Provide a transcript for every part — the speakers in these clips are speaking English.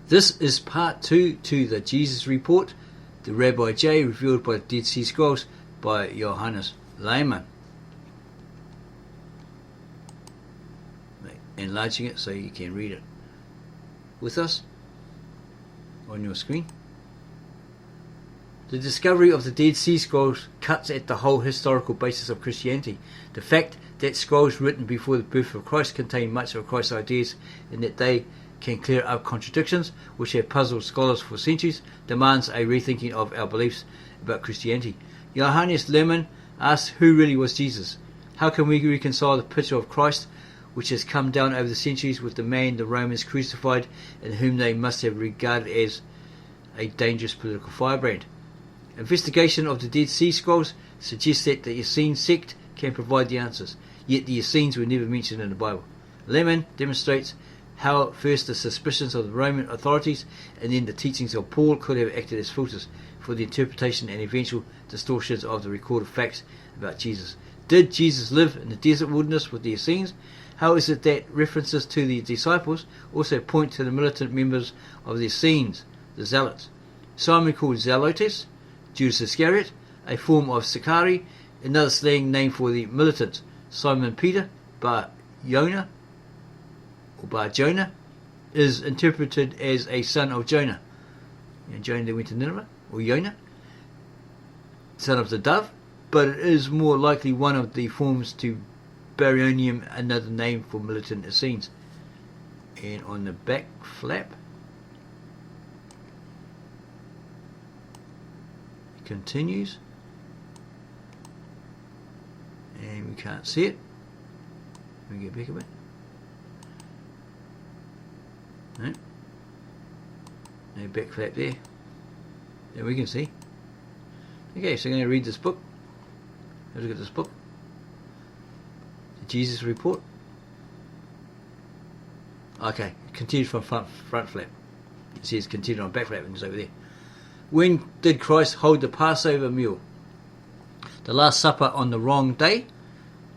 This is part 2 to the Jesus Report, the Rabbi J revealed by the Dead Sea Scrolls by Johannes Lehmann. Enlarging it so you can read it with us on your screen. The discovery of the Dead Sea Scrolls cuts at the whole historical basis of Christianity. The fact that scrolls written before the birth of Christ contain much of Christ's ideas and that they can clear up contradictions which have puzzled scholars for centuries demands a rethinking of our beliefs about Christianity. Johannes Lehmann asks, who really was Jesus? How can we reconcile the picture of Christ which has come down over the centuries with the man the Romans crucified and whom they must have regarded as a dangerous political firebrand? Investigation of the Dead Sea Scrolls suggests that the Essenes sect can provide the answers, yet the Essenes were never mentioned in the Bible. Lehmann demonstrates how first the suspicions of the Roman authorities and then the teachings of Paul could have acted as filters for the interpretation and eventual distortions of the recorded facts about Jesus. Did Jesus live in the desert wilderness with the Essenes? How is it that references to the disciples also point to the militant members of the Essenes, the Zealots? Simon called Zelotes, Judas Iscariot, a form of Sicarii, another slang name for the militants. Simon Peter, Bar Jonah, is interpreted as a son of Jonah. Jonah that went to Nineveh, or Jonah, son of the dove, but it is more likely one of the forms to Baryonium, another name for militant Essenes. And on the back flap, it continues, and we can't see it. Let me get back a bit. No back flap there. There we can see. Okay, so I'm going to read this book. Have a look at this book. The Jesus Report. Okay, continued from front flap. It says continued on back flap and it's over there. When did Christ hold the Passover meal? The Last Supper on the wrong day?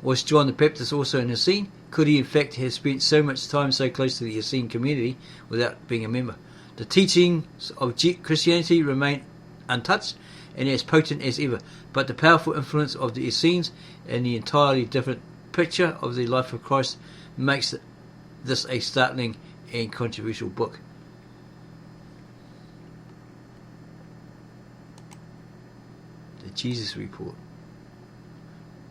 Was John the Baptist also an Essene? Could he in fact have spent so much time so close to the Essene community without being a member? The teachings of Christianity remain untouched and as potent as ever, but the powerful influence of the Essenes and the entirely different picture of the life of Christ makes this a startling and controversial book. The Jesus Report.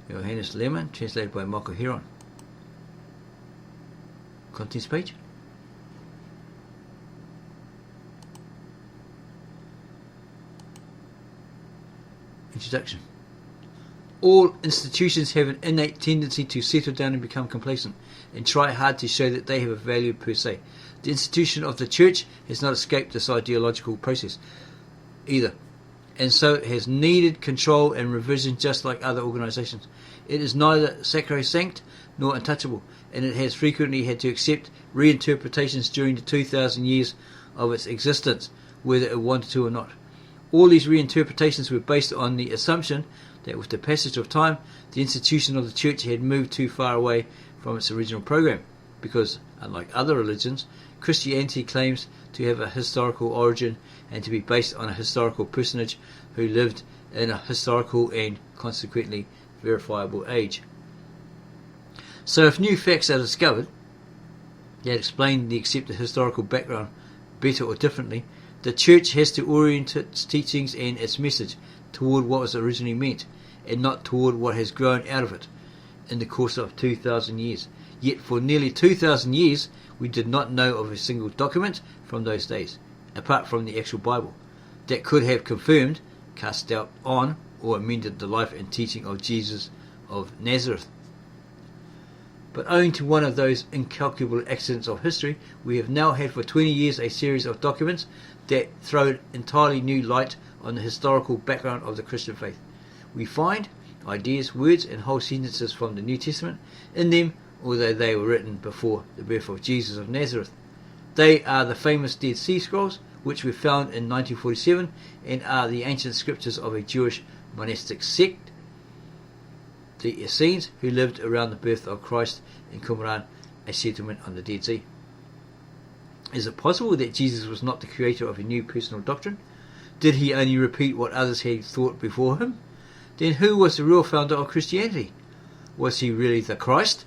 Johannes Lehmann, translated by Michael Heron. Contents page. Introduction. All institutions have an innate tendency to settle down and become complacent and try hard to show that they have a value per se. The institution of the church has not escaped this ideological process either, and so it has needed control and revision just like other organisations. It is neither sacrosanct nor untouchable, and it has frequently had to accept reinterpretations during the 2,000 years of its existence, whether it wanted to or not. All these reinterpretations were based on the assumption that with the passage of time, the institution of the church had moved too far away from its original program, because, unlike other religions, Christianity claims to have a historical origin and to be based on a historical personage who lived in a historical and consequently verifiable age. So if new facts are discovered that explain the accepted historical background better or differently, the church has to orient its teachings and its message toward what was originally meant, and not toward what has grown out of it in the course of 2,000 years. Yet for nearly 2,000 years we did not know of a single document from those days, apart from the actual Bible, that could have confirmed, cast doubt on, or amended the life and teaching of Jesus of Nazareth. But owing to one of those incalculable accidents of history, we have now had for 20 years a series of documents that throw entirely new light on the historical background of the Christian faith. We find ideas, words and whole sentences from the New Testament in them, although they were written before the birth of Jesus of Nazareth. They are the famous Dead Sea Scrolls, which were found in 1947 and are the ancient scriptures of a Jewish monastic sect, the Essenes, who lived around the birth of Christ in Qumran, a settlement on the Dead Sea. Is it possible that Jesus was not the creator of a new personal doctrine? Did he only repeat what others had thought before him? Then who was the real founder of Christianity? Was he really the Christ,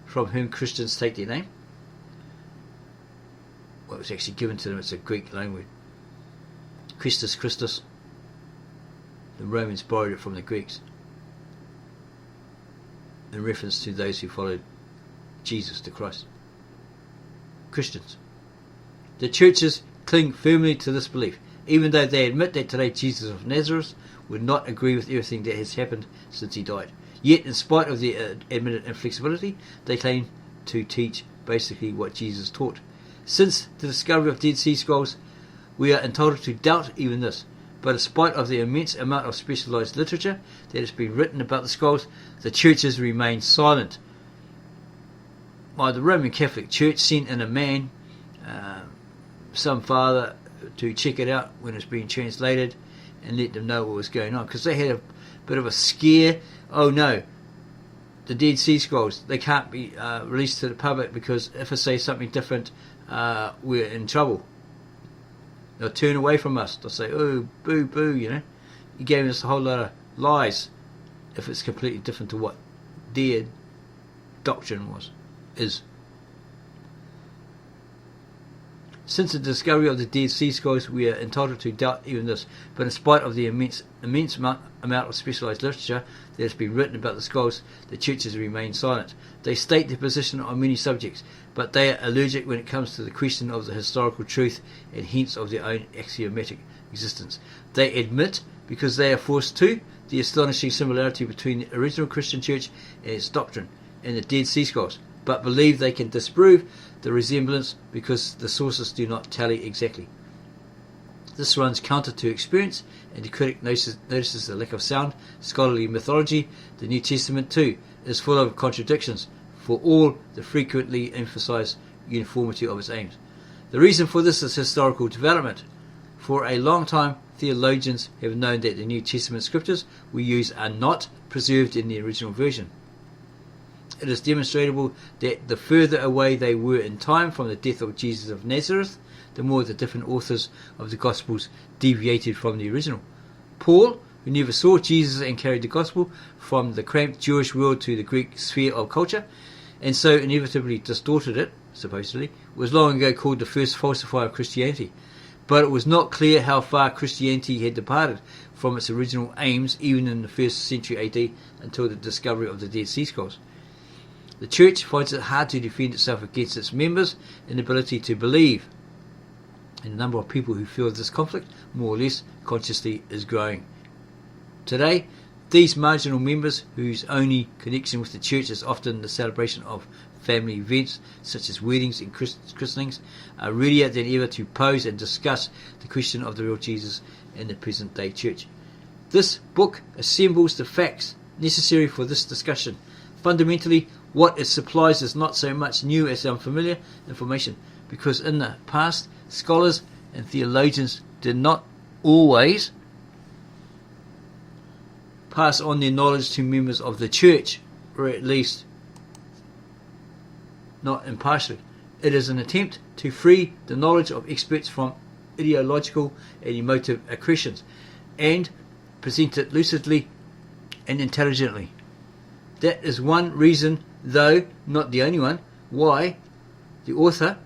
from whom Christians take their name? Well, it was actually given to them. It's a Greek language. Christus, Christus. The Romans borrowed it from the Greeks in reference to those who followed Jesus, the Christ. Christians. The churches cling firmly to this belief, even though they admit that today Jesus of Nazareth would not agree with everything that has happened since he died. Yet, in spite of their admitted inflexibility, they claim to teach basically what Jesus taught. Since the discovery of Dead Sea Scrolls, we are entitled to doubt even this. But in spite of the immense amount of specialized literature that has been written about the scrolls, the churches remain silent. While the Roman Catholic Church sent in a man, some father, to check it out when it's being translated and let them know what was going on, because they had a bit of a scare. Oh no, the Dead Sea Scrolls, they can't be released to the public, because if I say something different, we're in trouble. They'll turn away from us. They'll say, oh, boo, boo, you gave us a whole lot of lies if it's completely different to what their doctrine is. Since the discovery of the Dead Sea Scrolls, we are entitled to doubt even this. But in spite of the immense amount of specialized literature that has been written about the scrolls, the churches remain silent. They state their position on many subjects, but they are allergic when it comes to the question of the historical truth and hence of their own axiomatic existence. They admit, because they are forced to, the astonishing similarity between the original Christian church and its doctrine and the Dead Sea Scrolls, but believe they can disprove the resemblance because the sources do not tally exactly. This runs counter to experience, and the critic notices the lack of sound scholarly mythology. The New Testament too is full of contradictions, for all the frequently emphasized uniformity of its aims. The reason for this is historical development. For a long time, theologians have known that the New Testament scriptures we use are not preserved in the original version. It is demonstrable that the further away they were in time from the death of Jesus of Nazareth, the more the different authors of the Gospels deviated from the original. Paul, who never saw Jesus and carried the Gospel from the cramped Jewish world to the Greek sphere of culture, and so inevitably distorted it, supposedly, was long ago called the first falsifier of Christianity. But it was not clear how far Christianity had departed from its original aims even in the 1st century AD until the discovery of the Dead Sea Scrolls. The Church finds it hard to defend itself against its members' inability to believe, and the number of people who feel this conflict, more or less consciously, is growing. Today, these marginal members, whose only connection with the Church is often the celebration of family events such as weddings and christenings, are readier than ever to pose and discuss the question of the real Jesus in the present day Church. This book assembles the facts necessary for this discussion. Fundamentally, what it supplies is not so much new as unfamiliar information, because in the past, scholars and theologians did not always pass on their knowledge to members of the Church, or at least not impartially. It is an attempt to free the knowledge of experts from ideological and emotive accretions and present it lucidly and intelligently. That is one reason, though not the only one, why the author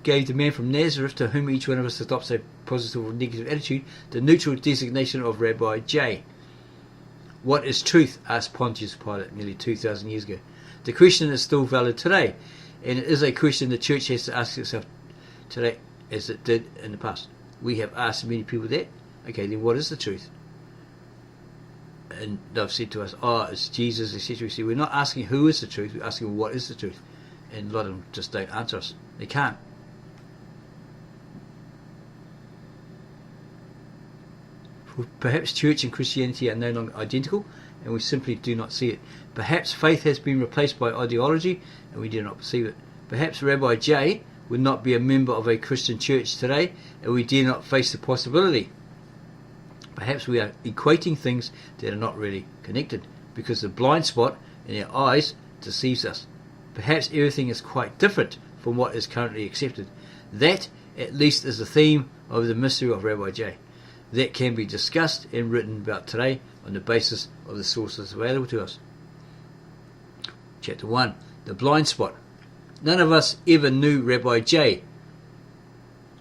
gave the man from Nazareth, to whom each one of us adopts a positive or negative attitude, the neutral designation of Rabbi J. What is truth? Asked Pontius Pilate nearly 2,000 years ago. The question is still valid today, and it is a question the Church has to ask itself today as it did in the past. We have asked many people that. Okay, then what is the truth? And they've said to us, it's Jesus, etc. We say, we're not asking who is the truth, we're asking what is the truth. And a lot of them just don't answer us. They can't. Perhaps Church and Christianity are no longer identical, and we simply do not see it. Perhaps faith has been replaced by ideology, and we do not perceive it. Perhaps Rabbi J would not be a member of a Christian church today, and we dare not face the possibility. Perhaps we are equating things that are not really connected, because the blind spot in our eyes deceives us. Perhaps everything is quite different from what is currently accepted. That, at least, is the theme of the mystery of Rabbi J. That can be discussed and written about today on the basis of the sources available to us. Chapter 1. The blind spot. None of us ever knew Rabbi J.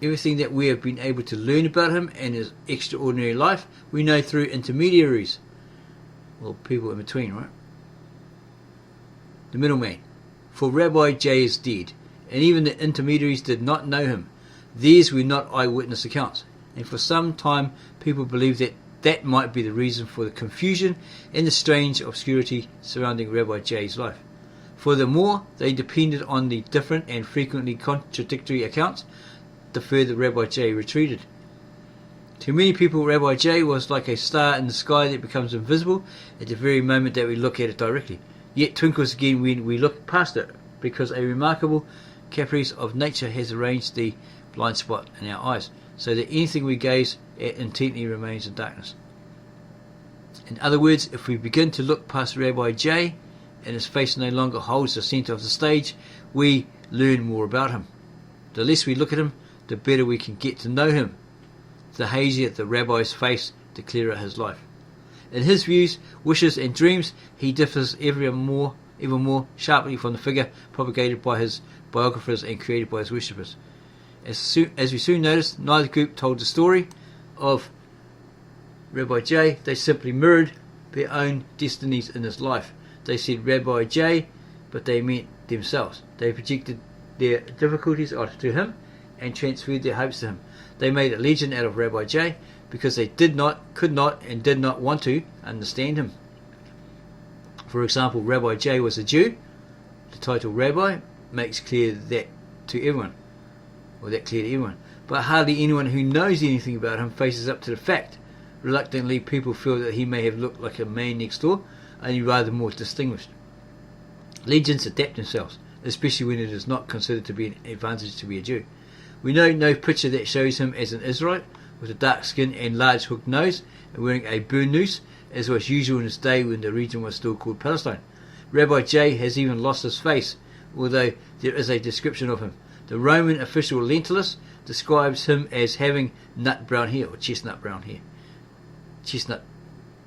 Everything that we have been able to learn about him and his extraordinary life, we know through intermediaries. Well, people in between, right? The middleman. For Rabbi J is dead, and even the intermediaries did not know him. These were not eyewitness accounts, and for some time people believed that that might be the reason for the confusion and the strange obscurity surrounding Rabbi J's life. Furthermore, they depended on the different and frequently contradictory accounts the further Rabbi J retreated. To many people, Rabbi J was like a star in the sky that becomes invisible at the very moment that we look at it directly, yet twinkles again when we look past it, because a remarkable caprice of nature has arranged the blind spot in our eyes, so that anything we gaze at intently remains in darkness. In other words, if we begin to look past Rabbi J, and his face no longer holds the centre of the stage, we learn more about him. The less we look at him, the better we can get to know him. The hazier the rabbi's face, the clearer his life. In his views, wishes and dreams, he differs even more sharply from the figure propagated by his biographers and created by his worshippers. As we soon noticed, neither group told the story of Rabbi J. They simply mirrored their own destinies in his life. They said Rabbi J, but they meant themselves. They projected their difficulties onto him and transferred their hopes to him. They made a legend out of Rabbi J because they did not, could not, and did not want to understand him. For example, Rabbi J was a Jew. The title Rabbi makes clear that to everyone, or that clear to everyone. But hardly anyone who knows anything about him faces up to the fact. Reluctantly, people feel that he may have looked like a man next door, only rather more distinguished. Legends adapt themselves, especially when it is not considered to be an advantage to be a Jew. We know no picture that shows him as an Israelite, with a dark skin and large hooked nose, and wearing a burnous, as was usual in his day when the region was still called Palestine. Rabbi J has even lost his face, although there is a description of him. The Roman official Lentulus describes him as having nut brown hair, or chestnut brown hair. Chestnut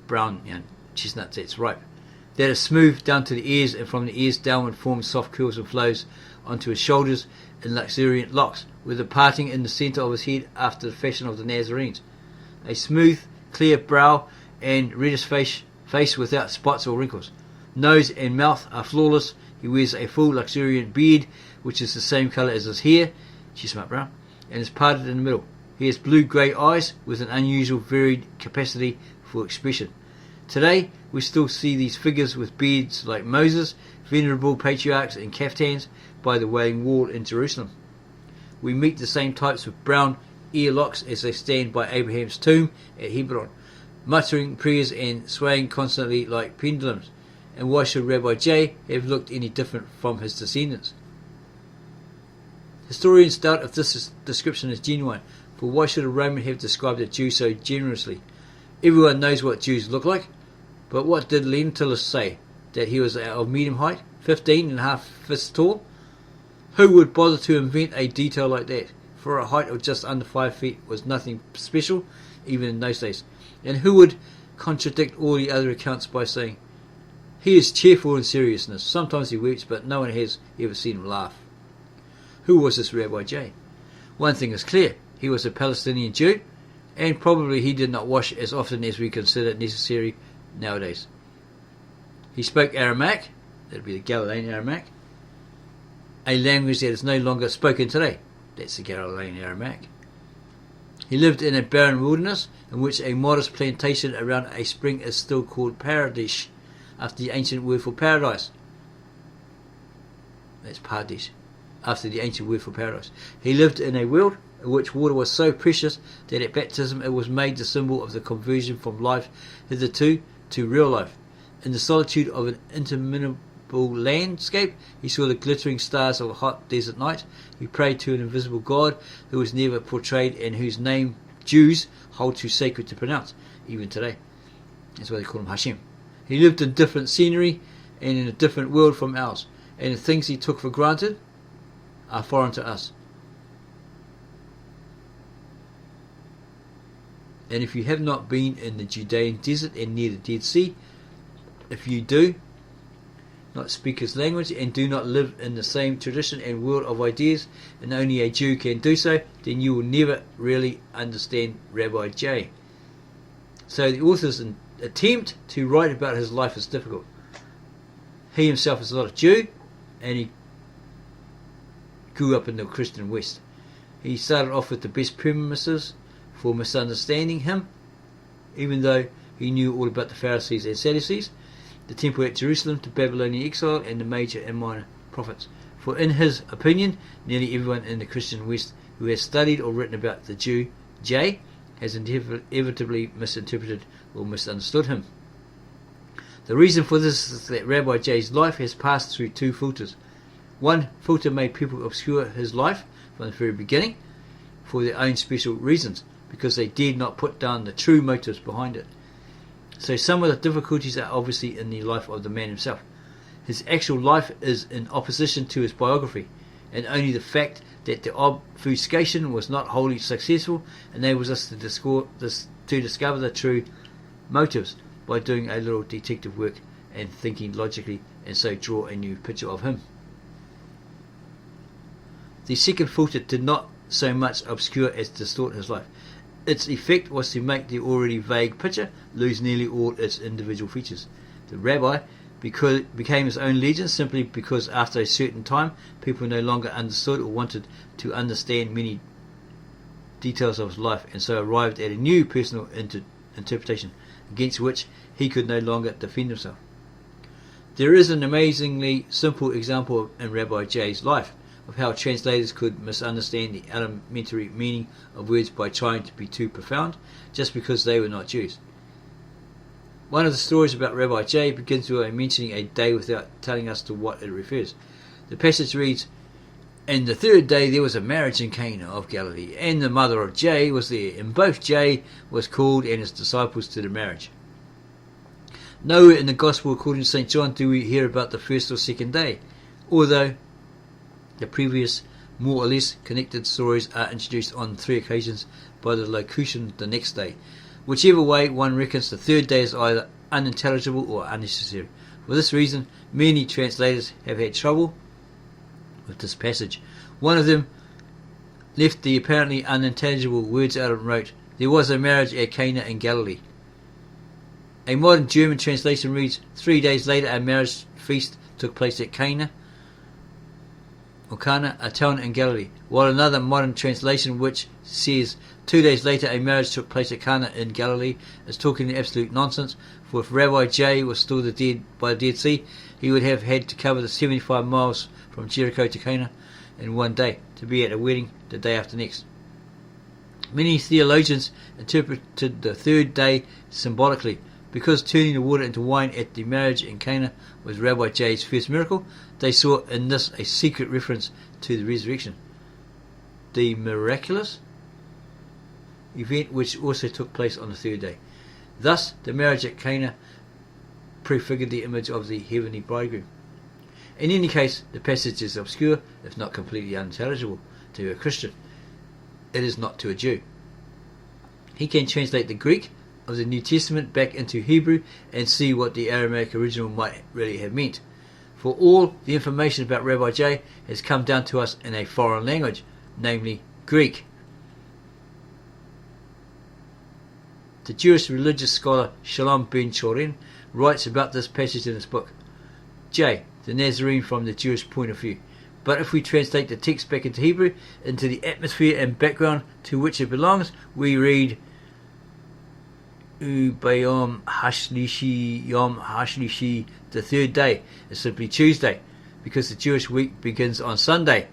brown, chestnut that's ripe. That is smooth down to the ears, and from the ears downward forms soft curls and flows onto his shoulders in luxuriant locks, with a parting in the centre of his head after the fashion of the Nazarenes. A smooth, clear brow and reddish face without spots or wrinkles. Nose and mouth are flawless. He wears a full, luxuriant beard, which is the same colour as his hair, chestnut brown, and is parted in the middle. He has blue-grey eyes with an unusual varied capacity for expression. Today, we still see these figures with beards like Moses, venerable patriarchs and caftans by the Wailing Wall in Jerusalem. We meet the same types with brown earlocks as they stand by Abraham's tomb at Hebron, muttering prayers and swaying constantly like pendulums. And why should Rabbi J have looked any different from his descendants? Historians doubt if this description is genuine, for why should a Roman have described a Jew so generously? Everyone knows what Jews look like, but what did Lentulus say? That he was of medium height, 15.5 fists tall? Who would bother to invent a detail like that? For a height of just under 5 feet was nothing special, even in those days. And who would contradict all the other accounts by saying, he is cheerful in seriousness, sometimes he weeps, but no one has ever seen him laugh? Who was this Rabbi J? One thing is clear, he was a Palestinian Jew, and probably he did not wash as often as we consider necessary nowadays. He spoke Aramaic, that would be the Galilean Aramaic, a language that is no longer spoken today. That's the Galilean Aramaic. He lived in a barren wilderness in which a modest plantation around a spring is still called Paradish, after the ancient word for paradise. That's Paradish, after the ancient word for paradise. He lived in a world in which water was so precious that at baptism it was made the symbol of the conversion from life hitherto to real life. In the solitude of an interminable landscape, he saw the glittering stars of a hot desert night. He prayed to an invisible God who was never portrayed and whose name Jews hold too sacred to pronounce, even today. That's why they call him Hashem. He lived in different scenery and in a different world from ours. and the things he took for granted are foreign to us. And if you have not been in the Judean desert and near the Dead Sea, if you do not speak his language and do not live in the same tradition and world of ideas, and only a Jew can do so, then you will never really understand Rabbi J. So the author's attempt to write about his life is difficult. He himself is not a Jew, and he grew up in the Christian West. He started off with the best premises for misunderstanding him, even though he knew all about the Pharisees and Sadducees, the temple at Jerusalem, the Babylonian exile, and the major and minor prophets. For in his opinion, nearly everyone in the Christian West who has studied or written about the Jew, J, has inevitably misinterpreted or misunderstood him. The reason for this is that Rabbi J's life has passed through two filters. One filter made people obscure his life from the very beginning for their own special reasons, because they dared not put down the true motives behind it. So some of the difficulties are obviously in the life of the man himself. His actual life is in opposition to his biography, and only the fact that the obfuscation was not wholly successful enables us to discover the true motives by doing a little detective work and thinking logically, and so draw a new picture of him. The second filter did not so much obscure as distort his life. Its effect was to make the already vague picture lose nearly all its individual features. The rabbi became his own legend simply because after a certain time people no longer understood or wanted to understand many details of his life, and so arrived at a new personal interpretation against which he could no longer defend himself. There is an amazingly simple example in Rabbi J's life of how translators could misunderstand the elementary meaning of words by trying to be too profound just because they were not Jews. One of the stories about Rabbi J begins by mentioning a day without telling us to what it refers. The passage reads, "And the third day there was a marriage in Cana of Galilee, and the mother of J was there, and both J was called and his disciples to the marriage." Nowhere in the Gospel according to St. John do we hear about the first or second day, although the previous, more or less connected stories are introduced on 3 occasions by the locution "the next day." Whichever way one reckons, the third day is either unintelligible or unnecessary. For this reason, many translators have had trouble with this passage. One of them left the apparently unintelligible words out and wrote, "There was a marriage at Cana in Galilee." A modern German translation reads, 3 days later a marriage feast took place at Cana, a town in Galilee, while another modern translation which says 2 days later a marriage took place at Cana in Galilee is talking absolute nonsense, for if Rabbi J was still by the Dead Sea, he would have had to cover the 75 miles from Jericho to Cana in one day, to be at a wedding the day after next. Many theologians interpreted the third day symbolically. Because turning the water into wine at the marriage in Cana was Rabbi J's first miracle, they saw in this a secret reference to the resurrection, the miraculous event which also took place on the third day. Thus, the marriage at Cana prefigured the image of the heavenly bridegroom. In any case, the passage is obscure, if not completely unintelligible, to a Christian. It is not to a Jew. He can translate the Greek of the New Testament back into Hebrew and see what the Aramaic original might really have meant. For all the information about Rabbi J has come down to us in a foreign language, namely Greek. The Jewish religious scholar Shalom ben Chorin writes about this passage in his book, J, the Nazarene from the Jewish point of view. But if we translate the text back into Hebrew, into the atmosphere and background to which it belongs, we read Bayom Hashlishi, Yom Hashlishi, the third day is simply Tuesday, because the Jewish week begins on Sunday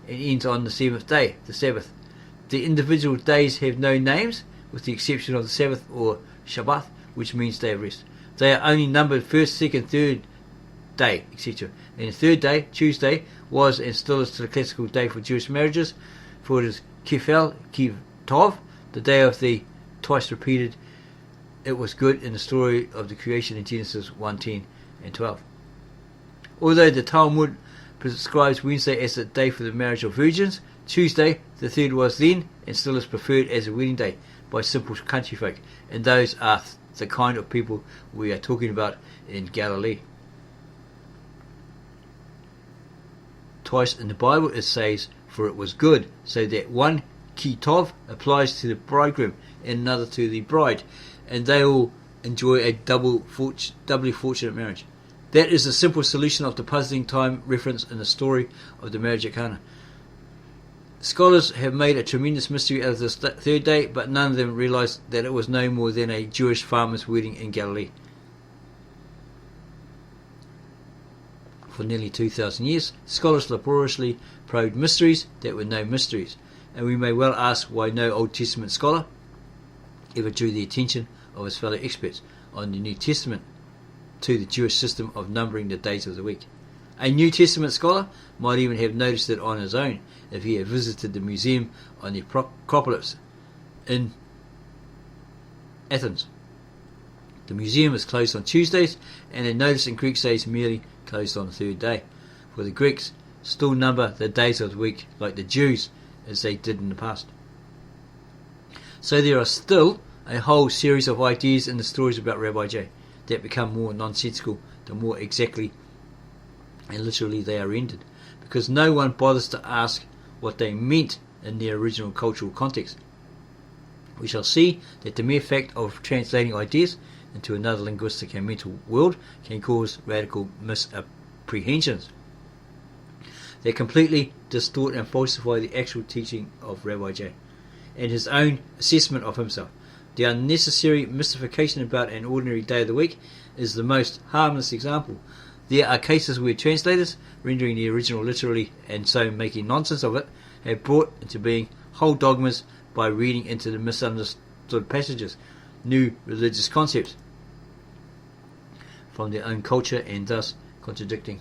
and ends on the 7th day, the Sabbath. The individual days have no names, with the exception of the Sabbath or Shabbat, which means day of rest. They are only numbered first, second, third day, etc. And the third day, Tuesday, was and still is the classical day for Jewish marriages, for it is Kiv Tov, the day of the twice repeated "it was good" in the story of the creation in Genesis 1:10 and 12. Although the Talmud prescribes Wednesday as the day for the marriage of virgins. Tuesday, the third, was then and still is preferred as a wedding day by simple country folk, and those are the kind of people we are talking about in Galilee. Twice in the Bible it says, "For it was good," so that one ki tov applies to the bridegroom and another to the bride, and they all enjoy a doubly fortunate marriage. That is the simple solution of the puzzling time reference in the story of the marriage at Cana. Scholars have made a tremendous mystery out of this third day, but none of them realized that it was no more than a Jewish farmer's wedding in Galilee. For nearly 2,000 years, scholars laboriously probed mysteries that were no mysteries, and we may well ask why no Old Testament scholar ever drew the attention of his fellow experts on the New Testament to the Jewish system of numbering the days of the week. A New Testament scholar might even have noticed it on his own if he had visited the museum on the Acropolis in Athens. The museum is closed on Tuesdays, and a notice in Greek says merely closed on the third day, for the Greeks still number the days of the week like the Jews as they did in the past. So there are still a whole series of ideas in the stories about Rabbi J that become more nonsensical the more exactly and literally they are rendered, because no one bothers to ask what they meant in their original cultural context. We shall see that the mere fact of translating ideas into another linguistic and mental world can cause radical misapprehensions that completely distort and falsify the actual teaching of Rabbi J and his own assessment of himself. The unnecessary mystification about an ordinary day of the week is the most harmless example. There are cases where translators, rendering the original literally and so making nonsense of it, have brought into being whole dogmas by reading into the misunderstood passages new religious concepts from their own culture, and thus contradicting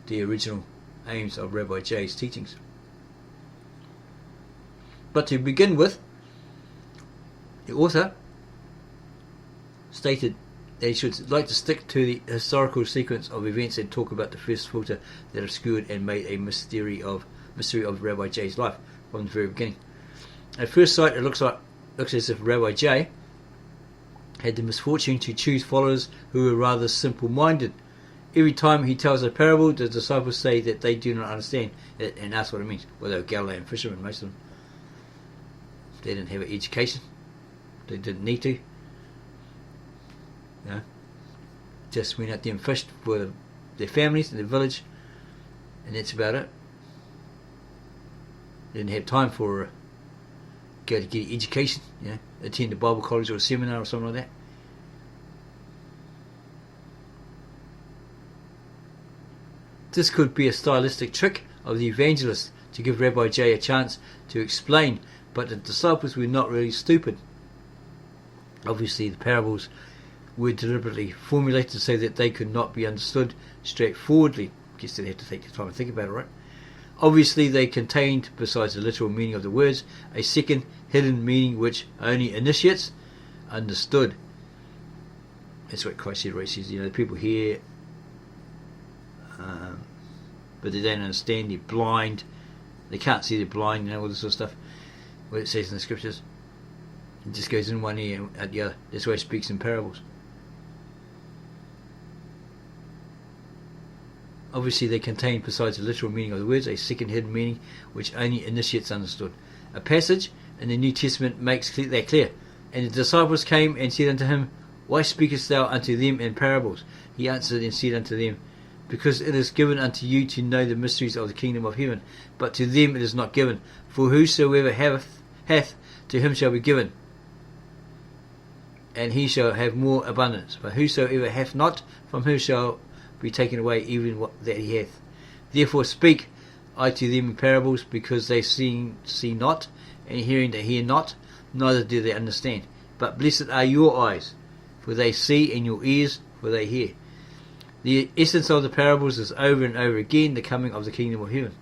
the original aims of Rabbi J's teachings. But to begin with, the author stated they should like to stick to the historical sequence of events and talk about the first filter that obscured and made a mystery of Rabbi J's life from the very beginning. At first sight, it looks as if Rabbi J had the misfortune to choose followers who were rather simple-minded. Every time he tells a parable, the disciples say that they do not understand it and ask what it means. Well, they were Galilean fishermen, most of them. They didn't have an education. They didn't need to. Just went out there and fished for their families and their village, and that's about it. They didn't have time for go to get an education, attend a Bible college or a seminar or something like that. This could be a stylistic trick of the evangelist to give Rabbi J a chance to explain, but the disciples were not really stupid. Obviously, the parables were deliberately formulated so that they could not be understood straightforwardly. I guess they'd have to take the time to think about it, right? Obviously, they contained, besides the literal meaning of the words, a second hidden meaning which only initiates understood. That's what Christ said, right? He says, the people hear, but they don't understand. They're blind. They can't see. They're blind. All this sort of stuff. What it says in the scriptures. It just goes in one ear and out the other. That's why he speaks in parables. Obviously, they contain, besides the literal meaning of the words, a second hidden meaning which only initiates understood. A passage in the New Testament makes that clear. And the disciples came and said unto him, Why speakest thou unto them in parables? He answered and said unto them, Because it is given unto you to know the mysteries of the kingdom of heaven, but to them it is not given. For whosoever hath, to him shall be given, and he shall have more abundance. But whosoever hath not, from him shall be taken away even what that he hath. Therefore speak I to them in parables, because they see not, and hearing they hear not, neither do they understand. But blessed are your eyes, for they see, and your ears, for they hear. The essence of the parables is over and over again the coming of the kingdom of heaven,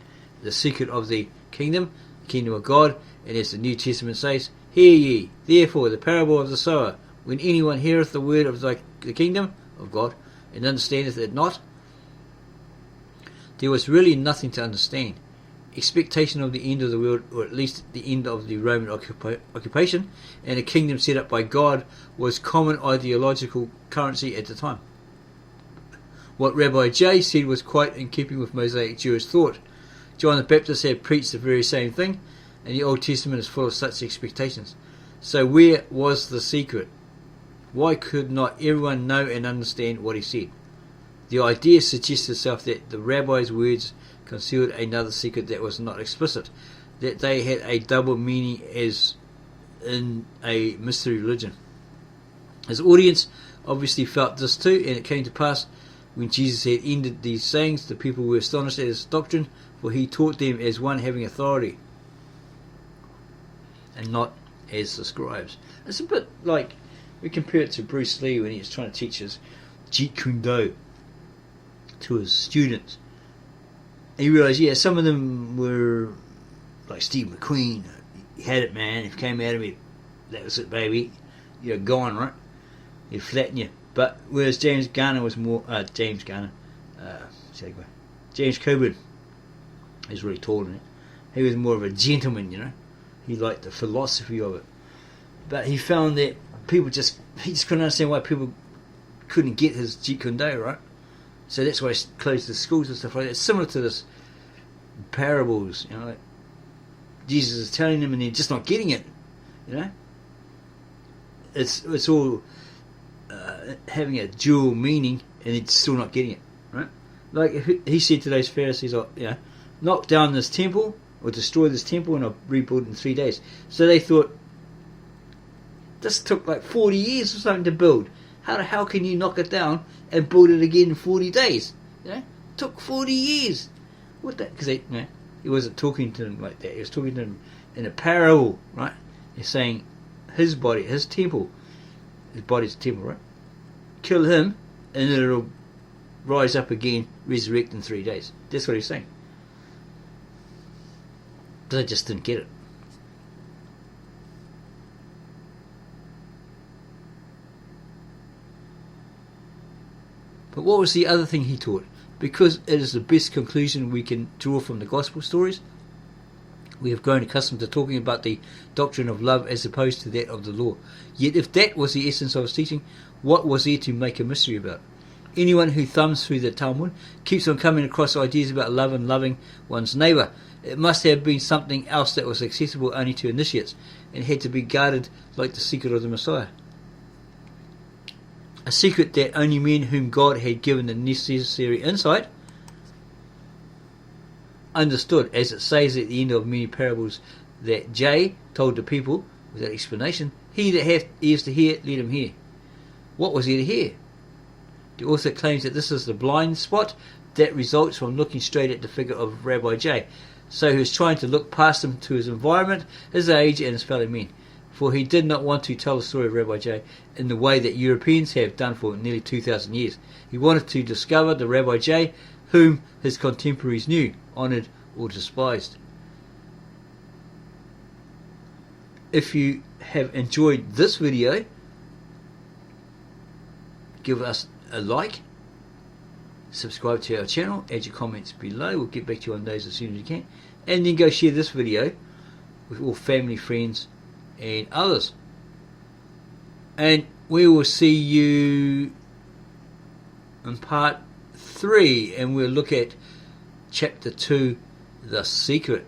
the secret of the kingdom of God, and as the New Testament says, Hear ye, therefore, the parable of the sower. When anyone heareth the word of the kingdom of God, and understandeth it not, There was really nothing to understand. Expectation of the end of the world, or at least the end of the Roman occupation, and a kingdom set up by God was common ideological currency at the time. What Rabbi J said was quite in keeping with Mosaic Jewish thought. John the Baptist had preached the very same thing, and the Old Testament is full of such expectations. So where was the secret? Why could not everyone know and understand what he said? The idea suggests itself that the rabbi's words concealed another secret that was not explicit, that they had a double meaning as in a mystery religion. His audience obviously felt this too, and it came to pass when Jesus had ended these sayings, the people were astonished at his doctrine, for he taught them as one having authority, and not as the scribes. It's a bit like, we compare it to Bruce Lee when he was trying to teach his Jeet Kune Do to his students. And you realise, yeah, some of them were like Steve McQueen. He had it, man. If you came out of it, that was it, baby. You're gone, right? He'd flatten you. But whereas James Coburn is really tall in it. He was more of a gentleman, you know. He liked the philosophy of it. But he found that he just couldn't understand why people couldn't get his Jeet Kune Do, right? So that's why he closed the schools and stuff like that. It's similar to this parables, you know, like Jesus is telling them and they're just not getting it, you know. It's all having a dual meaning and it's still not getting it, right? Like he said to those Pharisees, knock down this temple or destroy this temple and I'll rebuild it in 3 days. So they thought, this took like 40 years or something to build. How can you knock it down and build it again in 40 days? You know, it took 40 years. What that? Because he wasn't talking to them like that. He was talking to them in a parable, right? He's saying his body, his temple, his body's a temple, right? Kill him, and it'll rise up again, resurrect in 3 days. That's what he's saying. But they just didn't get it. But what was the other thing he taught? Because it is the best conclusion we can draw from the gospel stories, we have grown accustomed to talking about the doctrine of love as opposed to that of the law. Yet if that was the essence of his teaching, what was there to make a mystery about? Anyone who thumbs through the Talmud keeps on coming across ideas about love and loving one's neighbour. It must have been something else that was accessible only to initiates and had to be guarded like the secret of the Messiah. A secret that only men whom God had given the necessary insight understood, as it says at the end of many parables that J told the people without explanation, he that hath ears to hear, let him hear. What was he to hear? The author claims that this is the blind spot that results from looking straight at the figure of Rabbi J. So he was trying to look past him to his environment, his age and his fellow men. For he did not want to tell the story of Rabbi J in the way that Europeans have done for nearly 2,000 years. He wanted to discover the Rabbi J whom his contemporaries knew, honoured or despised. If you have enjoyed this video, give us a like, subscribe to our channel, add your comments below. We'll get back to you on those as soon as you can. And then go share this video with all family, friends and others. And we will see you in part 3, and we'll look at chapter 2, The Secret.